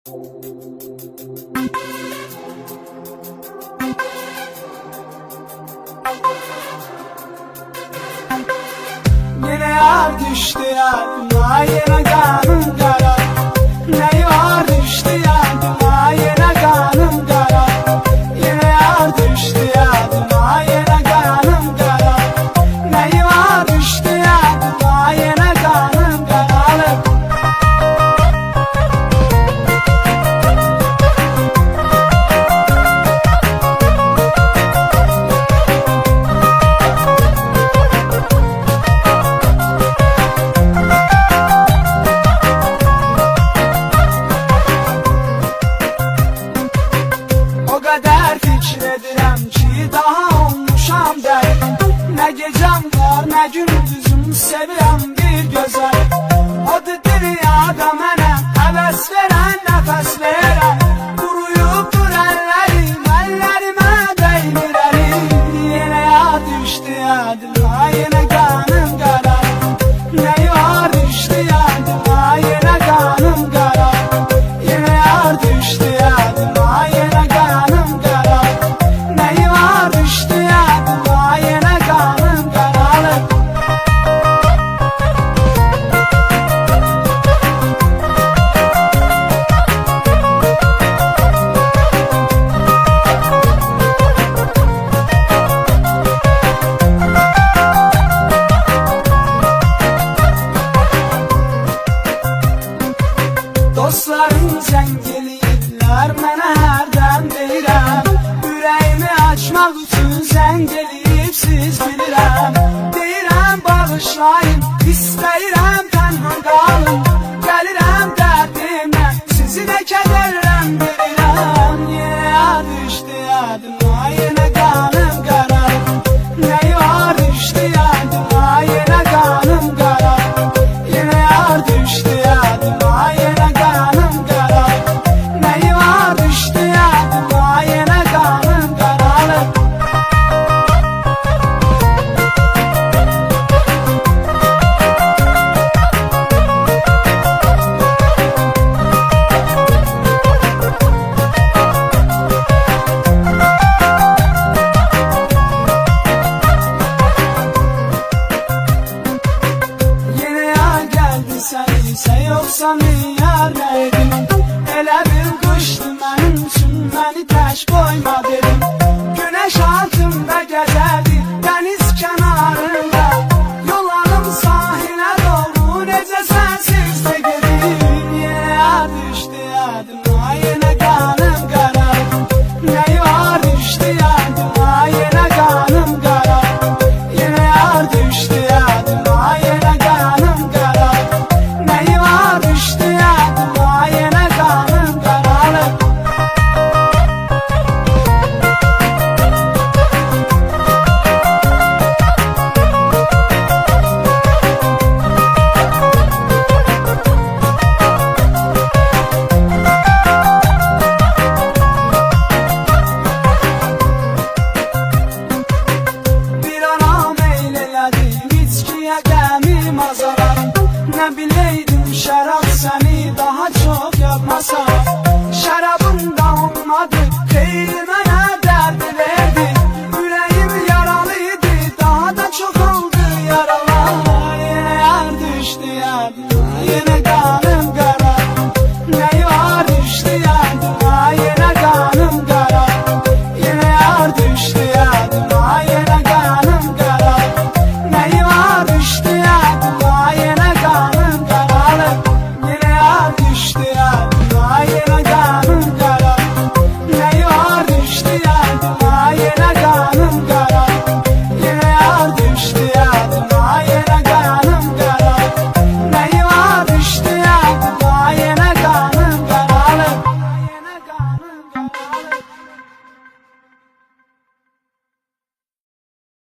Yine yar düştü yardıma, yine kanım kara. Ne yar düştü yardıma, yine kanım kara. Yine yar düştü yardıma, yine kanım kara. Ne yar düştü yardıma, yine kanım kara. O kadar fikredirəm ki, daha olmuşam dəlim. Ne gecem var, ne gündüzüm, sevirəm bir gözəl. Adı dünyada mənə həvəs verən, nəfəs verən. Quruyubdur əllərim, əllərimə dəymir əlim. Yenə yar düşdü yadıma, yenə qanım qara. Ne yar düşdü yadıma, yenə qanım qara. Yenə yar düşdü yadıma, yenə qanım qara. Ne yar düşdü yadıma, yenə qanım qara. Dostlarım zəng eləyirlər, mənə hərdən deyirəm. Ürəyimi açmaq üçün zəng eləyibsiz bilirəm. Deyirəm bağışlayın, istəyirəm tənha qalın. Gəlirəm dərdimlə, sizi nə kədərləm verirəm. Yenə yar düşdü yadıma, yenə qanım qara. Ne yar düşdü yadıma, yenə qanım qara. Yenə yar düşdü yadıma, yenə qanım qara. Ne yar düşdü yadıma, yenə qanım qara. Yine yar geldi sen ise yoksa miyar neydim? Elə bir qışdı mənim üçün, məni tək qoyma dedim. Güneş altında gəl